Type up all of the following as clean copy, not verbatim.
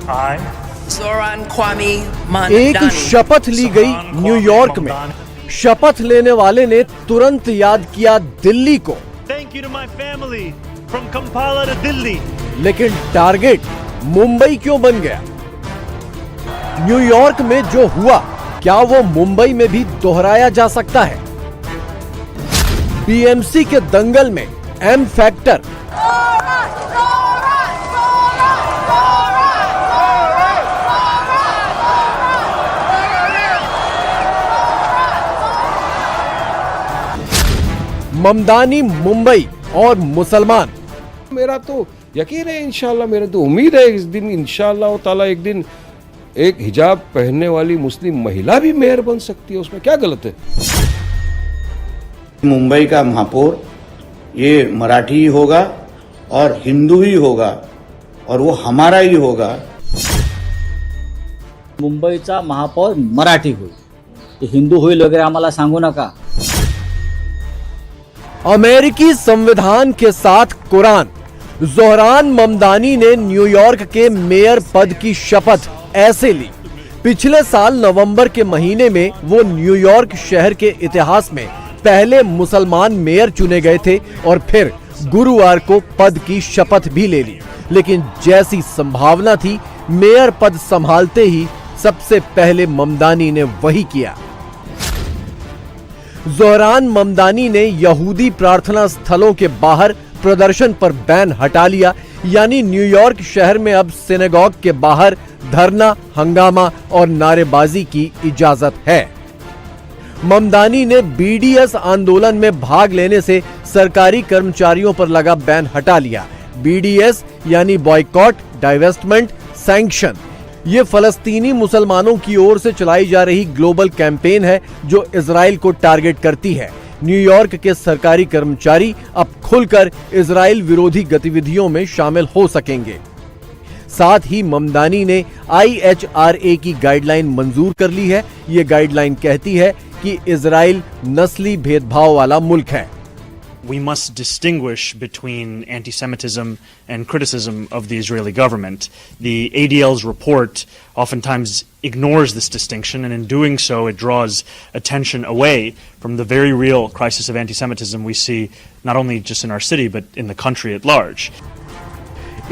I, Zoran Kwame एक Mamdani. शपथ ली गई न्यूयॉर्क में। शपथ लेने वाले ने तुरंत याद किया दिल्ली को, thank you to my family from Kampala to Delhi. लेकिन टारगेट मुंबई क्यों बन गया? न्यूयॉर्क में जो हुआ क्या वो मुंबई में भी दोहराया जा सकता है? बीएमसी के दंगल में एम फैक्टर, ममदानी मुंबई और मुसलमान। मेरा तो यकीन है, इंशाल्लाह मेरा तो उम्मीद है इस दिन इंशाल्लाह ताला एक दिन एक हिजाब पहनने वाली मुस्लिम महिला भी मेयर बन सकती है। उसमें क्या गलत है? मुंबई का महापौर ये मराठी ही होगा और हिंदू ही होगा और वो हमारा ही होगा। मुंबईचा महापौर मराठी होईल, ते हिंदू होईल वगैरे आम्हाला सांगू नका। अमेरिकी संविधान के साथ कुरान। जोहरान ममदानी ने न्यूयॉर्क के मेयर पद की शपथ ऐसे ली। पिछले साल नवंबर के महीने में वो न्यूयॉर्क शहर के इतिहास में पहले मुसलमान मेयर चुने गए थे और फिर गुरुवार को पद की शपथ भी ले ली। लेकिन जैसी संभावना थी, मेयर पद संभालते ही सबसे पहले ममदानी ने वही किया। जोहरान ममदानी ने यहूदी प्रार्थना स्थलों के बाहर प्रदर्शन पर बैन हटा लिया, यानी न्यूयॉर्क शहर में अब सिनेगॉग के बाहर धरना, हंगामा और नारेबाजी की इजाजत है। ममदानी ने बीडीएस आंदोलन में भाग लेने से सरकारी कर्मचारियों पर लगा बैन हटा लिया। बीडीएस यानी बॉयकॉट, डाइवेस्टमेंट, सैंक्शन, ये फलस्तीनी मुसलमानों की ओर से चलाई जा रही ग्लोबल कैंपेन है जो इजराइल को टारगेट करती है। न्यूयॉर्क के सरकारी कर्मचारी अब खुलकर इजराइल विरोधी गतिविधियों में शामिल हो सकेंगे। साथ ही ममदानी ने IHRA की गाइडलाइन मंजूर कर ली है। ये गाइडलाइन कहती है कि इजराइल नस्ली भेदभाव वाला मुल्क है। We must distinguish between anti-Semitism and criticism of the Israeli government. The ADL's report oftentimes ignores this distinction, and in doing so, it draws attention away from the very real crisis of anti-Semitism we see not only just in our city, but in the country at large.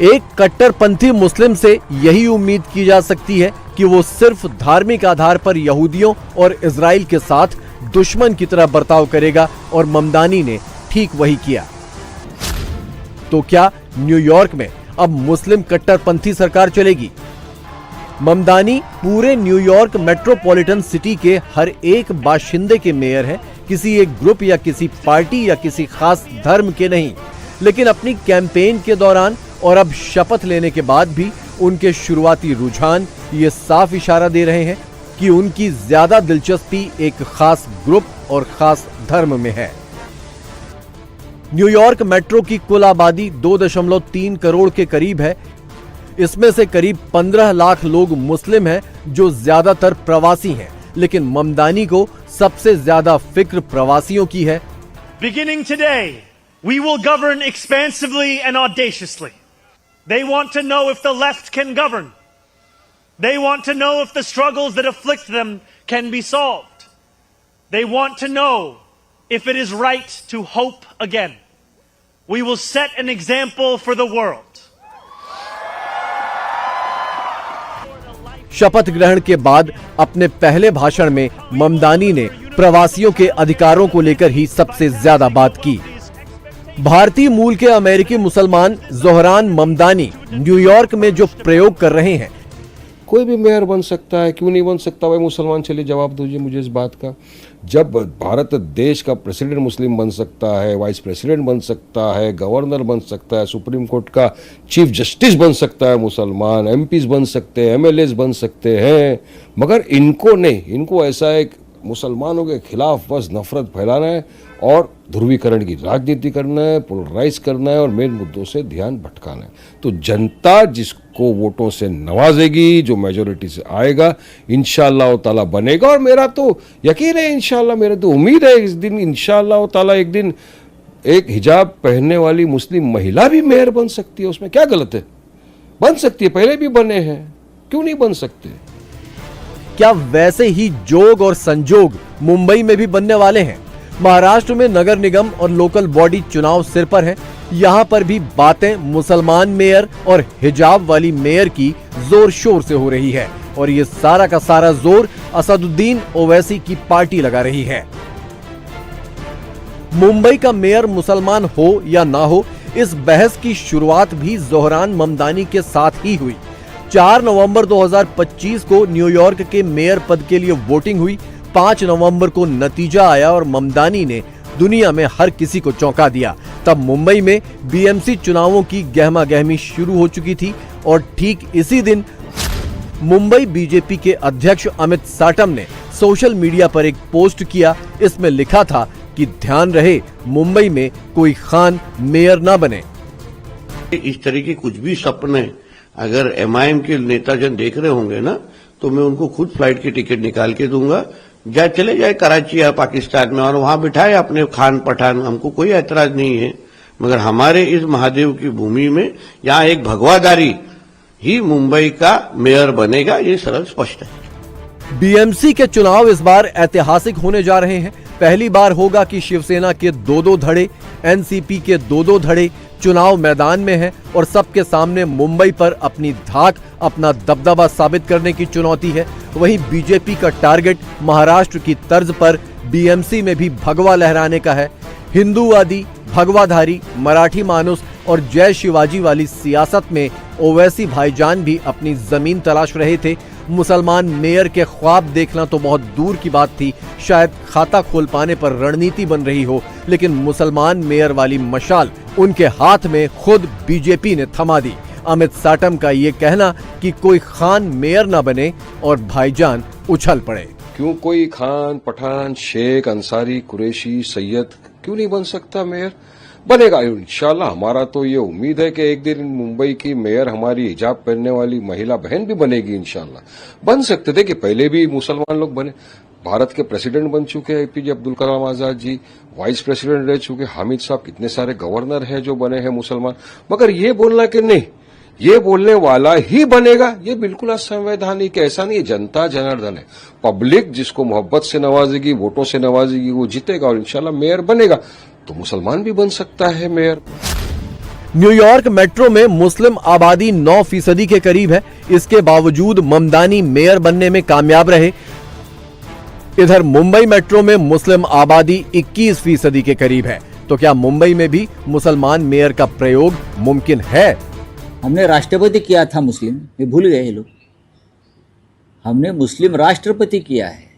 एक कट्टरपंथी मुस्लिम से यही उम्मीद की जा सकती है कि वो सिर्फ धार्मिक आधार पर यहूदियों और इजराइल के साथ दुश्मन की तरह बर्ताव करेगा, और ममदानी ने ठीक वही किया। तो क्या न्यूयॉर्क में अब मुस्लिम कट्टरपंथी सरकार चलेगी? ममदानी पूरे न्यूयॉर्क मेट्रोपॉलिटन सिटी के हर एक बाशिंदे के मेयर हैं, किसी एक ग्रुप या किसी पार्टी या किसी खास धर्म के नहीं। लेकिन अपनी कैंपेन के दौरान और अब शपथ लेने के बाद भी उनके शुरुआती रुझान ये साफ इशारा दे रहे हैं कि उनकी ज्यादा दिलचस्पी एक खास ग्रुप और खास धर्म में है। न्यूयॉर्क मेट्रो की कुल आबादी 2.3 करोड़ के करीब है। इसमें से करीब 15 लाख लोग मुस्लिम हैं जो ज्यादातर प्रवासी हैं, लेकिन ममदानी को सबसे ज्यादा फिक्र प्रवासियों की है। Beginning today, we will govern expansively and audaciously. They want to know if the left can govern. They want to know if the struggles that afflict them can be solved. They want to know if it is right to hope again. We will set an example for the world. शपथ ग्रहण के बाद अपने पहले भाषण में ममदानी ने प्रवासियों के अधिकारों को लेकर ही सबसे ज्यादा बात की। भारतीय मूल के अमेरिकी मुसलमान जोहरान ममदानी न्यूयॉर्क में जो प्रयोग कर रहे हैं, कोई भी मेयर बन सकता है, क्यों नहीं बन सकता? भाई मुसलमान, चलिए जवाब दीजिए मुझे इस बात का। जब भारत देश का प्रेसिडेंट मुस्लिम बन सकता है, वाइस प्रेसिडेंट बन सकता है, गवर्नर बन सकता है, सुप्रीम कोर्ट का चीफ जस्टिस बन सकता है मुसलमान, MPs बन सकते हैं, MLAs बन सकते हैं, मगर इनको नहीं। इनको ऐसा एक मुसलमानों के खिलाफ बस नफरत फैलाना है और ध्रुवीकरण की राजनीति करना है, पोलराइज करना है और मेन मुद्दों से ध्यान भटकाना है। तो जनता जिसको वोटों से नवाजेगी, जो मेजोरिटी से आएगा, इंशाअल्लाह ताला बनेगा। और मेरा तो यकीन है, इंशाअल्लाह मेरा तो उम्मीद है इस दिन इंशाअल्लाह ताला एक दिन एक हिजाब पहनने वाली मुस्लिम महिला भी मेयर बन सकती है। उसमें क्या गलत है? बन सकती है, पहले भी बने हैं। क्यों नहीं बन सकते? क्या वैसे ही जोग और संजोग मुंबई में भी बनने वाले हैं? महाराष्ट्र में नगर निगम और लोकल बॉडी चुनाव सिर पर हैं। यहां पर भी बातें मुसलमान मेयर और हिजाब वाली मेयर की जोर शोर से हो रही है और ये सारा का सारा जोर असदुद्दीन ओवैसी की पार्टी लगा रही है। मुंबई का मेयर मुसलमान हो या ना हो, इस बहस की शुरुआत भी जोहरान ममदानी के साथ ही हुई। 4 नवंबर 2025 को न्यूयॉर्क के मेयर पद के लिए वोटिंग हुई। 5 नवंबर को नतीजा आया और ममदानी ने दुनिया में हर किसी को चौंका दिया। तब मुंबई में बीएमसी चुनावों की गहमा गहमी शुरू हो चुकी थी और ठीक इसी दिन मुंबई बीजेपी के अध्यक्ष अमित साटम ने सोशल मीडिया पर एक पोस्ट किया। इसमें लिखा था कि ध्यान रहे, मुंबई में कोई खान मेयर ना बने। इस तरह के कुछ भी सपने अगर एमआईएम के नेताजन देख रहे होंगे ना, तो मैं उनको खुद फ्लाइट की टिकट निकाल के दूंगा। चले जाए कराची या पाकिस्तान में और वहां बिठाए अपने खान पठान, हमको कोई ऐतराज नहीं है। मगर हमारे इस महादेव की भूमि में यहाँ एक भगवादारी ही मुंबई का मेयर बनेगा, ये सरल स्पष्ट है। बीएमसी के चुनाव इस बार ऐतिहासिक होने जा रहे हैं। पहली बार होगा कि शिवसेना के 2-2 धड़े, एनसीपी के 2-2 धड़े चुनाव मैदान में हैं और सबके सामने मुंबई पर अपनी धाक, अपना दबदबा साबित करने की चुनौती है। वहीं बीजेपी का टारगेट महाराष्ट्र की तर्ज पर बीएमसी में भी भगवा लहराने का है। हिंदूवादी, भगवाधारी, मराठी मानुस और जय शिवाजी वाली सियासत में ओवैसी भाईजान भी अपनी जमीन तलाश रहे थे। मुसलमान मेयर के ख्वाब देखना तो बहुत दूर की बात थी, शायद खाता खोल पाने पर रणनीति बन रही हो, लेकिन मुसलमान मेयर वाली मशाल उनके हाथ में खुद बीजेपी ने थमा दी। अमित साटम का ये कहना कि कोई खान मेयर ना बने और भाईजान उछल पड़े। क्यों कोई खान, पठान, शेख, अंसारी, कुरैशी, सैयद क्यों नहीं बन सकता मेयर? बनेगा इंशाल्लाह। हमारा तो ये उम्मीद है कि एक दिन मुंबई की मेयर हमारी हिजाब पहनने वाली महिला बहन भी बनेगी इंशाल्लाह। बन सकते थे कि पहले भी मुसलमान लोग बने। भारत के प्रेसिडेंट बन चुके हैं APJ Abdul Kalam Azad ji, vice president रह चुके हामिद साहब, कितने सारे गवर्नर हैं जो बने हैं मुसलमान। मगर ये बोलना कि नहीं, ये बोलने वाला ही बनेगा, ये बिल्कुल असंवैधानिक है। ऐसा नहीं है, जनता जनार्दन है। पब्लिक जिसको मोहब्बत से नवाजेगी, वोटों से नवाजेगी, वो जीतेगा और इंशाल्लाह मेयर बनेगा। तो मुसलमान भी बन सकता है मेयर। न्यूयॉर्क मेट्रो में मुस्लिम आबादी 9% के करीब है। इसके बावजूद ममदानी मेयर बनने में कामयाब रहे। इधर मुंबई मेट्रो में मुस्लिम आबादी 21% के करीब है। तो क्या मुंबई में भी मुसलमान मेयर का प्रयोग मुमकिन है? हमने राष्ट्रपति किया था मुस्लिम, ये भूल गए लोग। हमने मुस्लिम राष्ट्रपति किया है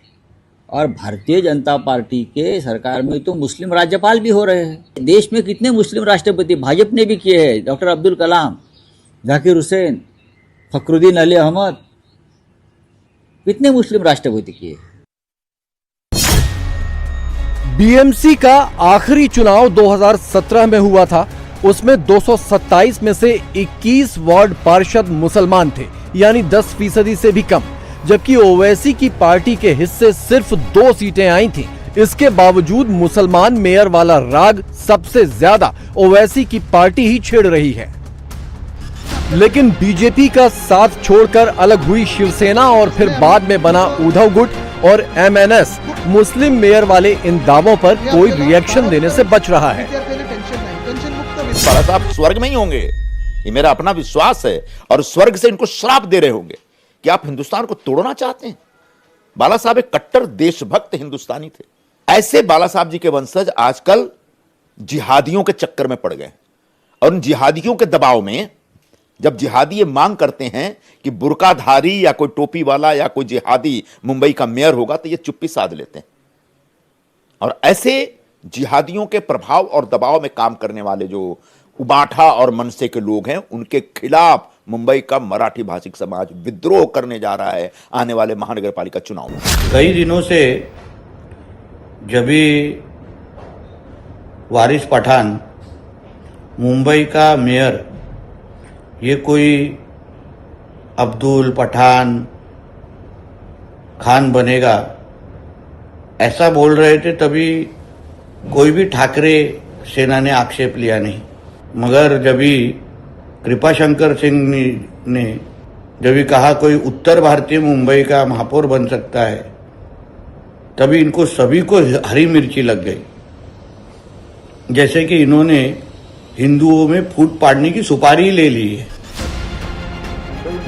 और भारतीय जनता पार्टी के सरकार में तो मुस्लिम राज्यपाल भी हो रहे हैं। देश में कितने मुस्लिम राष्ट्रपति भाजपा ने भी किए हैं। डॉक्टर अब्दुल कलाम, जाकिर हुसैन, फखरुद्दीन अली अहमद, कितने मुस्लिम राष्ट्रपति किए। बीएमसी का आखिरी चुनाव 2017 में हुआ था। उसमें 227 में से 21 वार्ड पार्षद मुसलमान थे, यानी 10% से भी कम, जबकि ओवैसी की पार्टी के हिस्से सिर्फ 2 सीटें आई थीं। इसके बावजूद मुसलमान मेयर वाला राग सबसे ज्यादा ओवैसी की पार्टी ही छेड़ रही है। लेकिन बीजेपी का साथ छोड़कर अलग हुई शिवसेना और फिर बाद में बना उद्धव गुट और एमएनएस मुस्लिम मेयर वाले इन दावों पर कोई रिएक्शन देने से बच रहा है। बाला साहब स्वर्ग में ही होंगे, ये मेरा अपना विश्वास है, और स्वर्ग से इनको श्राप दे रहे होंगे कि आप हिंदुस्तान को तोड़ना चाहते हैं। बाला साहब एक कट्टर देशभक्त हिंदुस्तानी थे। ऐसे बाला साहब जी के वंशज आजकल जिहादियों के चक्कर में पड़ गए और उन जिहादियों के दबाव में जब जिहादी ये मांग करते हैं कि बुर्काधारी या कोई टोपी वाला या कोई जिहादी मुंबई का मेयर होगा, तो ये चुप्पी साध लेते हैं। और ऐसे जिहादियों के प्रभाव और दबाव में काम करने वाले जो उबाठा और मनसे के लोग हैं, उनके खिलाफ मुंबई का मराठी भाषिक समाज विद्रोह करने जा रहा है आने वाले महानगर पालिका चुनाव में। कई दिनों से जब भी वारिस पठान मुंबई का मेयर, ये कोई अब्दुल पठान खान बनेगा ऐसा बोल रहे थे, तभी कोई भी ठाकरे सेना ने आक्षेप लिया नहीं। मगर जब भी कृपाशंकर सिंह ने जब ये कहा कोई उत्तर भारतीय मुंबई का महापौर बन सकता है, तभी इनको सभी को हरी मिर्ची लग गई। जैसे कि इन्होंने हिंदुओं में फूट पाड़ने की सुपारी ले ली है।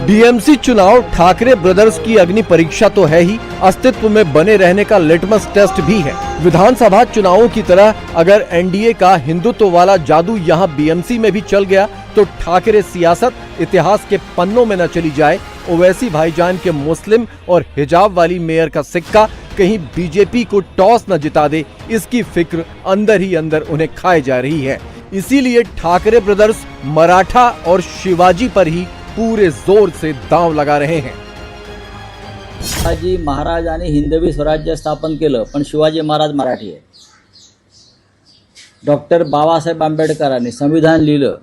बीएमसी चुनाव ठाकरे ब्रदर्स की अग्नि परीक्षा तो है ही, अस्तित्व में बने रहने का लिटमस टेस्ट भी है। विधानसभा चुनावों की तरह अगर एनडीए का हिंदुत्व वाला जादू यहां बीएमसी में भी चल गया तो ठाकरे सियासत इतिहास के पन्नों में न चली जाए। ओवैसी भाईजान के मुस्लिम और हिजाब वाली मेयर का सिक्का कहीं बीजेपी को टॉस न जिता दे, इसकी फिक्र अंदर ही अंदर उन्हें खाए जा रही है। इसीलिए ठाकरे ब्रदर्स मराठा और शिवाजी पर ही पूरे जोर से दांव लगा रहे हैं। शिवाजी महाराजांनी हिंदवी स्वराज्य स्थापन केलं, पण शिवाजी महाराज मराठी आहे। डॉक्टर बाबासाहेब आंबेडकरांनी संविधान लिहिलं,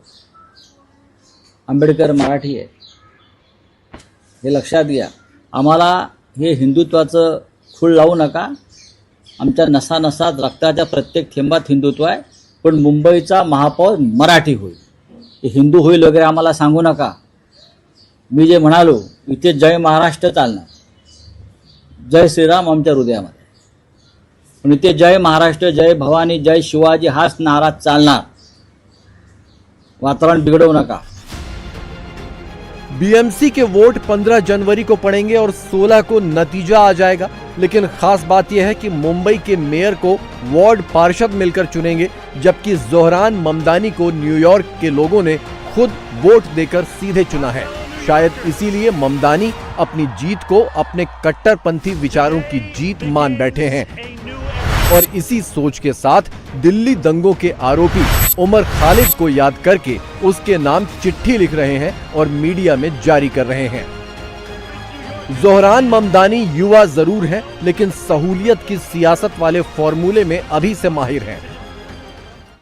आंबेडकर मराठी आहे, हे लक्षात घ्या। आम्हाला हे हिंदुत्वाचं खूळ लावू नका। आमच्या नसा नसात रक्ताच्या प्रत्येक थेंबात हिंदुत्व आहे, पण मुंबईचा महापौर मराठी होईल, हे हिंदू होईल वगैरे आम्हाला सांगू नका। मी जे म्हणालो, इथे जय महाराष्ट्र चालणार, जय श्रीराम आमच्या हृदयामध्ये, पण इथे जय महाराष्ट्र, जय भवानी, जय शिवाजी हाच नारा चालणार। वातावरण बिगड़ो नका। बीएमसी के वोट 15 जनवरी को पड़ेंगे और 16 को नतीजा आ जाएगा। लेकिन खास बात यह है कि मुंबई के मेयर को वार्ड पार्षद मिलकर चुनेंगे, जबकि जोहरान ममदानी को न्यूयॉर्क के लोगों ने खुद वोट देकर सीधे चुना है। शायद इसीलिए ममदानी अपनी जीत को अपने कट्टरपंथी विचारों की जीत मान बैठे हैं और इसी सोच के साथ दिल्ली दंगों के आरोपी उमर खालिद को याद करके उसके नाम चिट्ठी लिख रहे हैं और मीडिया में जारी कर रहे हैं। जोहरान ममदानी युवा जरूर हैं, लेकिन सहूलियत की सियासत वाले फॉर्मूले में अभी से माहिर हैं।